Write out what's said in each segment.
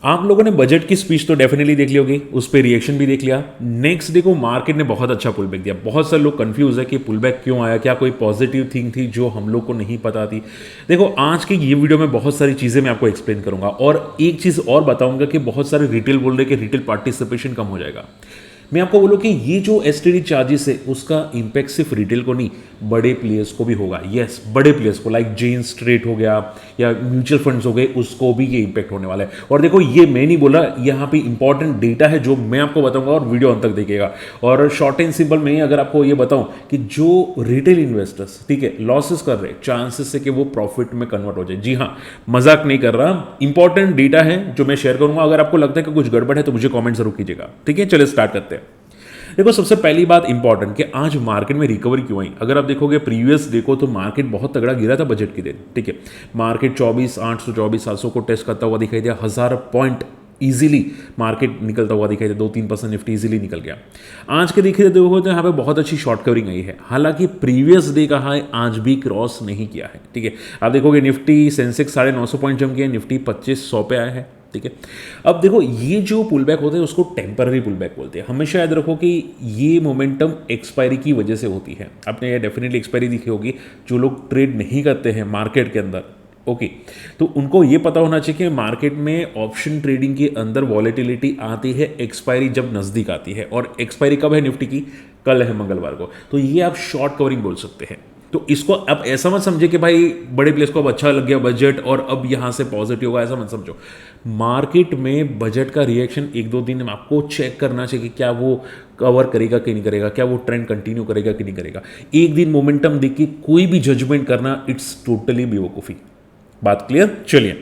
आप लोगों ने बजट की स्पीच तो डेफिनेटली देख ली होगी, उस पर रिएक्शन भी देख लिया। नेक्स्ट देखो, मार्केट ने बहुत अच्छा पुल बैक दिया। बहुत सारे लोग कंफ्यूज है कि पुल बैक क्यों आया, क्या कोई पॉजिटिव थिंग थी जो हम लोग को नहीं पता थी। देखो, आज की ये वीडियो में बहुत सारी चीज़ें मैं आपको एक्सप्लेन करूंगा, और एक चीज़ और बताऊंगा कि बहुत सारे रिटेल बोल रहे कि रिटेल पार्टिसिपेशन कम हो जाएगा। मैं आपको बोलूँ कि ये जो एसटीडी चार्जेस है उसका इंपैक्ट सिर्फ रिटेल को नहीं, बड़े प्लेयर्स को भी होगा। यस, बड़े प्लेयर्स को, लाइक जेन स्ट्रेट हो गया या म्यूचुअल फंड्स हो गए, उसको भी ये इंपैक्ट होने वाला है। और देखो, ये मैं नहीं बोला, यहाँ पे इंपॉर्टेंट डेटा है जो मैं आपको बताऊंगा, और वीडियो अंत तक देखिएगा। और शॉर्ट एंड सिंपल में अगर आपको ये बताऊं कि जो रिटेल इन्वेस्टर्स, ठीक है, लॉसेस कर रहे, चांसेस है कि वो प्रॉफिट में कन्वर्ट हो जाए। जी हाँ, मजाक नहीं कर रहा, इंपॉर्टेंट डेटा है जो मैं शेयर करूंगा। अगर आपको लगता है कि कुछ गड़बड़ है तो मुझे कॉमेंट जरूर कीजिएगा, ठीक है। चलिए स्टार्ट करते हैं। देखो, सबसे पहली बात इंपॉर्टेंट कि आज मार्केट में रिकवरी क्यों आई। अगर आप देखोगे प्रीवियस देखो तो मार्केट बहुत तगड़ा गिरा था बजट के दिन, ठीक है। मार्केट 24,800 24,700 को टेस्ट करता हुआ दिखाई दिया। 1000 पॉइंट इजीली मार्केट निकलता हुआ दिखाई दिया। 2-3% निफ्टी इजीली निकल गया। आज के देखिए देखो तो यहाँ पे बहुत अच्छी शॉर्ट कवरिंग आई है। हालांकि प्रीवियस डे का हाई आज भी क्रॉस नहीं किया है, ठीक है। आप देखोगे निफ्टी सेंसेक्स 950 पॉइंट जम गया, निफ्टी 2500 पे आया है, ठीक है। अब देखो, ये जो पुल बैक होते हैं उसको टेम्पररी पुल बैक बोलते हैं। हमेशा याद रखो कि ये मोमेंटम एक्सपायरी की वजह से होती है। आपने ये डेफिनेटली एक्सपायरी दिखी होगी। जो लोग ट्रेड नहीं करते हैं मार्केट के अंदर, ओके, तो उनको ये पता होना चाहिए कि मार्केट में ऑप्शन ट्रेडिंग के अंदर वॉलेटिलिटी आती है एक्सपायरी जब नज़दीक आती है। और एक्सपायरी कब है निफ्टी की? कल है, मंगलवार को। तो ये आप शॉर्ट कवरिंग बोल सकते हैं। तो इसको अब ऐसा मत समझे कि भाई बड़े प्लेस को अब अच्छा लग गया बजट और अब यहां से पॉजिटिव होगा, ऐसा मत समझो। मार्केट में बजट का रिएक्शन 1-2 दिन में आपको चेक करना चाहिए कि क्या वो कवर करेगा कि नहीं करेगा, क्या वो ट्रेंड कंटिन्यू करेगा कि नहीं करेगा। एक दिन मोमेंटम देख के कोई भी जजमेंट करना, इट्स टोटली बेवकूफ़ी। बात क्लियर? चलिए,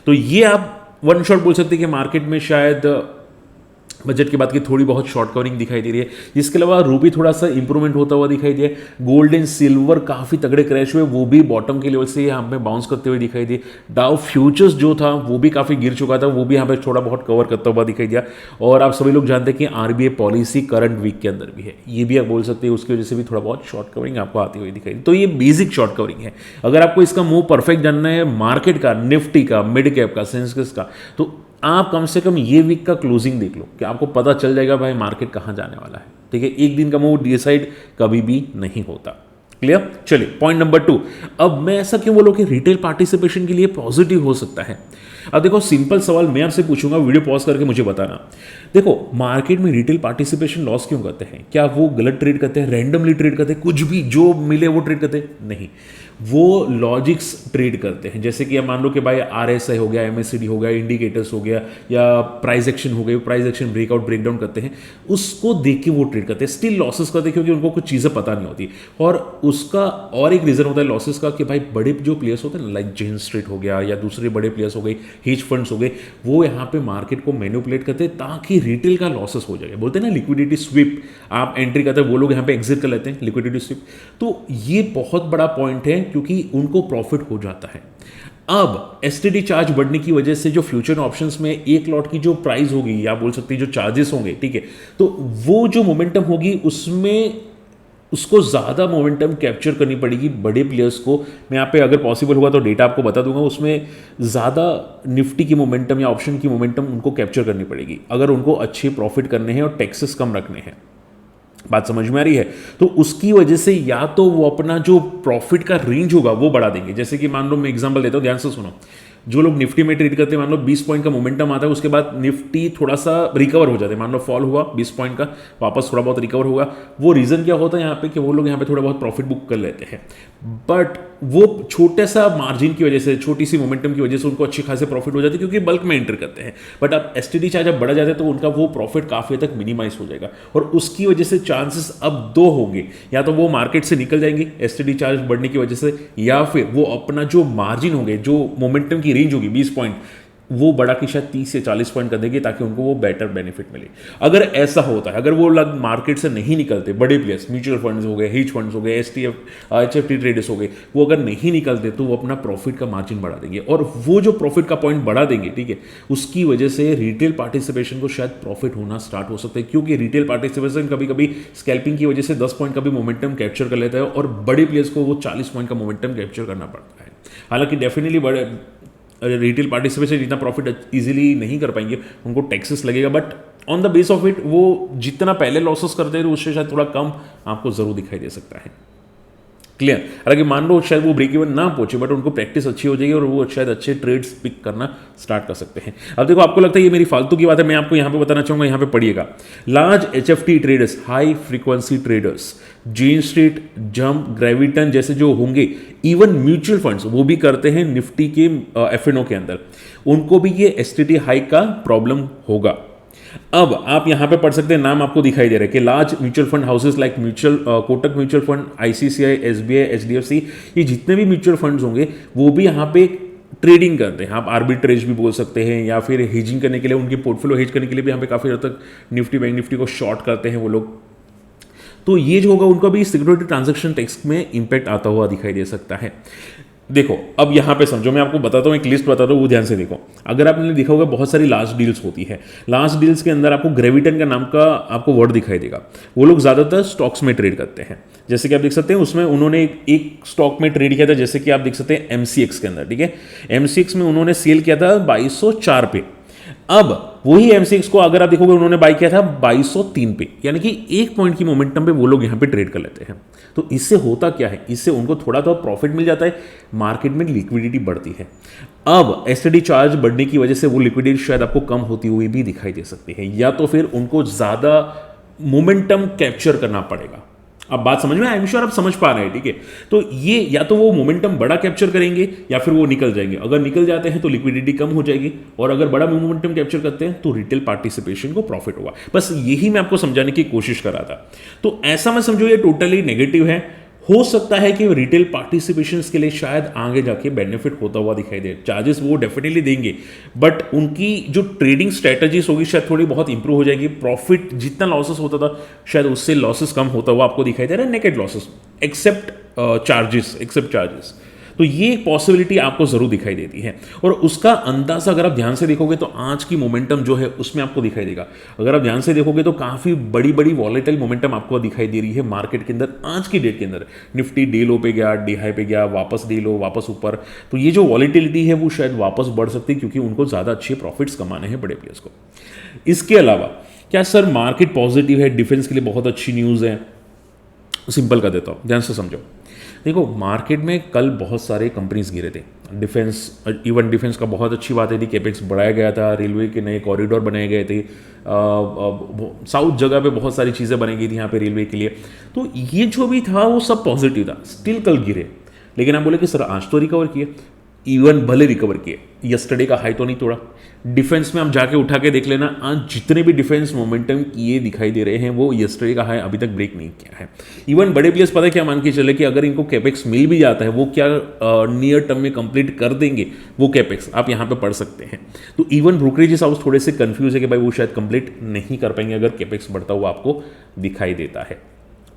तो ये आप वन शॉट बोल सकते हैं कि मार्केट में शायद बजट की बात की थोड़ी बहुत शॉर्ट कवरिंग दिखाई दे रही है। इसके अलावा रूपी थोड़ा सा इंप्रूवमेंट होता हुआ दिखाई दिया। गोल्ड एंड सिल्वर काफ़ी तगड़े क्रैश हुए, वो भी बॉटम के लेवल से यहाँ पे बाउंस करते हुए दिखाई दिए। डाउ फ्यूचर्स जो था वो भी काफ़ी गिर चुका था, वो भी यहाँ पे थोड़ा बहुत कवर करता हुआ दिखाई दिया। और आप सभी लोग जानते हैं कि आरबीआई पॉलिसी करंट वीक के अंदर भी है, ये भी आप बोल सकते हैं, उसकी वजह से भी थोड़ा बहुत शॉर्ट कवरिंग आपको आती हुई दिखाई दी। तो ये बेसिक शॉर्ट कवरिंग है। अगर आपको इसका मूव परफेक्ट जानना है मार्केट का, निफ्टी का, मिड कैप का, सेंसेक्स का, तो आप कम से कम ये वीक का क्लोजिंग देख लो कि आपको पता चल जाएगा भाई मार्केट कहां जाने वाला है, ठीक है। एक दिन का मूव डिसाइड कभी भी नहीं होता। क्लियर? चलिए, पॉइंट नंबर 2। अब मैं ऐसा क्यों बोलूं कि रिटेल पार्टिसिपेशन के लिए पॉजिटिव हो सकता है। अब देखो, सिंपल सवाल मैं आपसे पूछूंगा, वीडियो पॉज करके मुझे बताना। देखो, मार्केट में रिटेल पार्टिसिपेशन लॉस क्यों करते हैं? क्या वो गलत ट्रेड करते हैं, रैंडमली ट्रेड करते हैं, कुछ भी जो मिले वो ट्रेड करते हैं? नहीं, वो लॉजिक्स ट्रेड करते हैं। जैसे कि मान लो कि भाई आरएसआई हो गया, एमएससीडी हो गया, इंडिकेटर्स हो गया, या प्राइस एक्शन हो गई, प्राइस एक्शन ब्रेकआउट ब्रेकडाउन करते हैं, उसको देख के वो ट्रेड करते हैं। स्टिल लॉसेस करते हैं क्योंकि उनको कुछ चीज़ें पता नहीं होती। और उसका और एक रीज़न होता है लॉसेस का कि भाई बड़े जो प्लेयर्स होते हैं ना, लाइक जेन स्ट्रीट हो गया या दूसरे बड़े प्लेयर्स हो गए, हेज फंड्स हो गए, वो यहाँ पे मार्केट को मैनिपुलेट करते हैं ताकि रिटेल का लॉसेस हो जाए। बोलते हैं ना लिक्विडिटी स्विप, आप एंट्री करते हैं, वो लोग यहाँ पे एग्जिट कर लेते हैं, लिक्विडिटी स्विप। तो ये बहुत बड़ा पॉइंट है क्योंकि उनको प्रॉफिट हो जाता है। अब एसटीडी चार्ज बढ़ने की वजह से जो फ्यूचर ऑप्शंस में एक लॉट की जो प्राइस होगी, या बोल सकते हैं जो चार्जेस होंगे, ठीक है, तो वो जो मोमेंटम होगी उसमें उसको ज़्यादा मोमेंटम कैप्चर करनी पड़ेगी बड़े प्लेयर्स को। मैं यहाँ पे अगर पॉसिबल होगा तो डेटा आपको बता दूंगा, उसमें ज़्यादा निफ्टी की मोमेंटम या ऑप्शन की मोमेंटम उनको कैप्चर करनी पड़ेगी अगर उनको अच्छे प्रॉफिट करने हैं और टैक्सेस कम रखने हैं। बात समझ में आ रही है? तो उसकी वजह से या तो वो अपना जो प्रॉफिट का रेंज होगा वो बढ़ा देंगे। जैसे कि मान लो मैं एग्जांपल देता हूँ, ध्यान से सुनो। जो लोग निफ्टी में ट्रेड करते हैं, मान लो 20 पॉइंट का मोमेंटम आता है, उसके बाद निफ्टी थोड़ा सा रिकवर हो जाते हैं, मान लो फॉल हुआ 20 पॉइंट का, वापस थोड़ा बहुत रिकवर होगा। वो रीज़न क्या होता है यहाँ पे कि वो लोग यहाँ पे थोड़ा बहुत प्रॉफिट बुक कर लेते हैं, बट वो छोटे सा मार्जिन की वजह से, छोटी सी मोमेंटम की वजह से उनको अच्छे खासे प्रॉफिट हो जाती है क्योंकि बल्क में एंटर करते हैं। बट अब एसटीडी चार्ज जब बढ़ा जाता है तो उनका वो प्रॉफिट काफ़ी हद तक मिनिमाइज हो जाएगा, और उसकी वजह से चांसेस अब 2 होंगे, या तो वो मार्केट से निकल जाएंगे एसटीडी चार्ज बढ़ने की वजह से, या फिर वो अपना जो मार्जिन होंगे, जो मोमेंटम की रेंज होगी 20 पॉइंट, वो बढ़ा के शायद 30 से 40 पॉइंट कर देंगे ताकि उनको वो बेटर बेनिफिट मिले। अगर ऐसा होता है, अगर वो लोग मार्केट से नहीं निकलते, बड़े प्लेयर्स, म्यूचुअल फंड्स हो गए, हेज फंड्स हो गए, एचएफटी ट्रेडर्स हो गए, वो अगर नहीं निकलते तो वो अपना प्रॉफिट का मार्जिन बढ़ा देंगे, और वो जो प्रॉफिट का पॉइंट बढ़ा देंगे, ठीक है, उसकी वजह से रिटेल पार्टिसिपेशन को शायद प्रॉफिट होना स्टार्ट हो सकता है। क्योंकि रिटेल पार्टिसिपेशन कभी कभी स्कैल्पिंग की वजह से 10 पॉइंट का भी मोमेंटम कैप्चर कर लेता है, और बड़े प्लेयर्स को वो 40 पॉइंट का मोमेंटम कैप्चर करना पड़ता है। हालांकि डेफिनेटली रिटेल पार्टिसिपेशन इतना प्रॉफिट इजीली नहीं कर पाएंगे, उनको टैक्सेस लगेगा, but on the base of it वो जितना पहले लॉसेस करते थे उससे शायद थोड़ा कम आपको जरूर दिखाई दे सकता है। क्लियर। हालांकि मान लो शायद वो ब्रेक इवन ना पहुंचे, बट उनको प्रैक्टिस अच्छी हो जाएगी और वो शायद अच्छे ट्रेड्स पिक करना स्टार्ट कर सकते हैं। अब देखो, आपको लगता है ये मेरी फालतू की बात है, मैं आपको यहाँ पे बताना चाहूंगा, यहाँ पे पढ़िएगा। Large HFT traders, high frequency traders, Jane Street, Jump, Graviton जैसे जो होंगे, इवन म्यूचुअल फंड्स वो भी करते हैं निफ्टी के FNO के अंदर, उनको भी ये STT हाइक का प्रॉब्लम होगा। अब आप यहां पे पढ़ सकते हैं, नाम आपको दिखाई दे रहा है कि large mutual fund houses like Kotak mutual fund, ICICI, SBI, HDFC, ये जितने भी म्यूचुअल फंड्स होंगे वो भी यहां पे ट्रेडिंग करते हैं। आप आर्बिट्रेज भी बोल सकते हैं, या फिर हेजिंग करने के लिए, उनकी पोर्टफोलियो हेज करने के लिए भी यहाँ पे काफ़ी हद तक निफ्टी, बैंक निफ्टी को शॉर्ट करते हैं वो लोग। तो ये जो होगा उनका भी सिक्योरिटी ट्रांजैक्शन टैक्स में इंपैक्ट आता हुआ दिखाई दे सकता है। देखो, अब यहाँ पे समझो, मैं आपको बताता हूँ, एक लिस्ट बताता हूँ, वो ध्यान से देखो। अगर आपने देखा होगा बहुत सारी लार्ज डील्स होती है, लार्ज डील्स के अंदर आपको ग्रेविटन का नाम का आपको वर्ड दिखाई देगा। वो लोग ज़्यादातर स्टॉक्स में ट्रेड करते हैं, जैसे कि आप देख सकते हैं उसमें उन्होंने एक स्टॉक में ट्रेड किया था, जैसे कि आप देख सकते हैं MCX के अंदर, ठीक है। MCX में उन्होंने सेल किया था 2204 पे। अब वही MCX को अगर आप देखोगे उन्होंने बाई किया था 2203 पे, यानी कि 1 पॉइंट की मोमेंटम पे वो लोग यहाँ पे ट्रेड कर लेते हैं। तो इससे होता क्या है, इससे उनको थोड़ा थोड़ा प्रॉफिट मिल जाता है, मार्केट में लिक्विडिटी बढ़ती है। अब STT चार्ज बढ़ने की वजह से वो लिक्विडिटी शायद आपको कम होती हुई भी दिखाई दे सकती है, या तो फिर उनको ज़्यादा मोमेंटम कैप्चर करना पड़ेगा। अब बात समझ में, आई एम श्योर आप समझ पा रहे हैं, ठीक है। तो ये या तो वो मोमेंटम बड़ा कैप्चर करेंगे या फिर वो निकल जाएंगे। अगर निकल जाते हैं तो लिक्विडिटी कम हो जाएगी, और अगर बड़ा मोमेंटम कैप्चर करते हैं तो रिटेल पार्टिसिपेशन को प्रॉफिट होगा। बस यही मैं आपको समझाने की कोशिश कर रहा था। तो ऐसा मैं समझो ये टोटली नेगेटिव है। हो सकता है कि रिटेल पार्टिसिपेशन के लिए शायद आगे जाके बेनिफिट होता हुआ दिखाई दे। चार्जेस वो डेफिनेटली देंगे, बट उनकी जो ट्रेडिंग स्ट्रेटजीज होगी शायद थोड़ी बहुत इंप्रूव हो जाएगी। प्रॉफिट जितना लॉसेस होता था शायद उससे लॉसेस कम होता हुआ आपको दिखाई दे रहा है, नेकेड लॉसेस एक्सेप्ट चार्जेस। तो ये एक पॉसिबिलिटी आपको जरूर दिखाई देती है, और उसका अंदाजा अगर आप ध्यान से देखोगे तो आज की मोमेंटम जो है उसमें आपको दिखाई देगा। अगर आप ध्यान से देखोगे तो काफ़ी बड़ी बड़ी वॉलेटाइल मोमेंटम आपको दिखाई दे रही है मार्केट के अंदर। आज की डेट के अंदर निफ्टी डे लो पे गया, डे हाई पे गया, वापस डे लो, वापस ऊपर। तो ये जो वॉलेटिलिटी है वो शायद वापस बढ़ सकती है, क्योंकि उनको ज़्यादा अच्छे प्रॉफिट्स कमाने हैं बड़े प्लेयर्स को। इसके अलावा क्या सर मार्केट पॉजिटिव है, डिफेंस के लिए बहुत अच्छी न्यूज़ है? सिंपल कर देता हूँ, ध्यान से समझो। देखो, मार्केट में कल बहुत सारे कंपनीज गिरे थे। डिफेंस का बहुत अच्छी बात है थी, कैपेक्स बढ़ाया गया था, रेलवे के नए कॉरिडोर बनाए गए थे, साउथ जगह पे बहुत सारी चीज़ें बनाई गई थी यहाँ पे रेलवे के लिए। तो ये जो भी था वो सब पॉजिटिव था। स्टिल कल गिरे, लेकिन आप बोले कि सर आज तो रिकवर किए, इवन भले रिकवर किए, यस्टरडे का हाई तो नहीं तोड़ा। डिफेंस में आप जाके उठा के देख लेना, आज जितने भी डिफेंस मोमेंटम किए दिखाई दे रहे हैं वो यस्टरडे का हाई अभी तक ब्रेक नहीं किया है। इवन बड़े प्लेयर्स पता है क्या मान के चले कि अगर इनको कैपेक्स मिल भी जाता है, वो क्या नियर टर्म में कंप्लीट कर देंगे वो कैपेक्स, आप यहाँ पे पढ़ सकते हैं। तो इवन ब्रोकरेजेस हाउस थोड़े से कंफ्यूज है कि भाई वो शायद कंप्लीट नहीं कर पाएंगे अगर कैपेक्स बढ़ता हुआ आपको दिखाई देता है।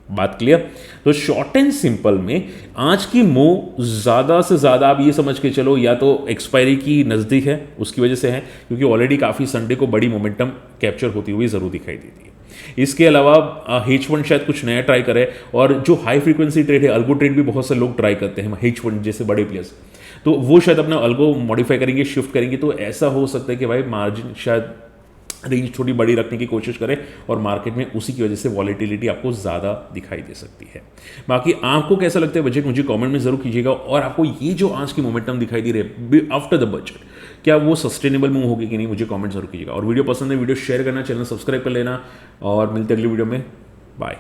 बात क्लियर? तो शॉर्ट एंड सिंपल में आज की मूव ज़्यादा से ज़्यादा आप ये समझ के चलो, या तो एक्सपायरी की नज़दीक है उसकी वजह से है, क्योंकि ऑलरेडी काफ़ी संडे को बड़ी मोमेंटम कैप्चर होती हुई ज़रूर दिखाई देती है। इसके अलावा हेज फंड शायद कुछ नया ट्राई करे, और जो हाई फ्रीक्वेंसी ट्रेड है, अल्गो ट्रेड भी बहुत से लोग ट्राई करते हैं, हेज फंड जैसे बड़े प्लेयर्स, तो वो शायद अपना अल्गो मॉडिफाई करेंगे, शिफ्ट करेंगे। तो ऐसा हो सकता है कि भाई मार्जिन शायद रेंज थोड़ी बड़ी रखने की कोशिश करें, और मार्केट में उसी की वजह से वॉलेटिलिटी आपको ज़्यादा दिखाई दे सकती है। बाकी आपको कैसा लगता है बजट, मुझे कमेंट में ज़रूर कीजिएगा। और आपको ये जो आज की मोमेंटम दिखाई दे रही है आफ्टर द बजट, क्या वो सस्टेनेबल मूव होगी कि नहीं, मुझे कमेंट जरूर कीजिएगा। और वीडियो पसंद है, वीडियो शेयर करना, चैनल सब्सक्राइब कर लेना, और मिलते अगली वीडियो में। बाय।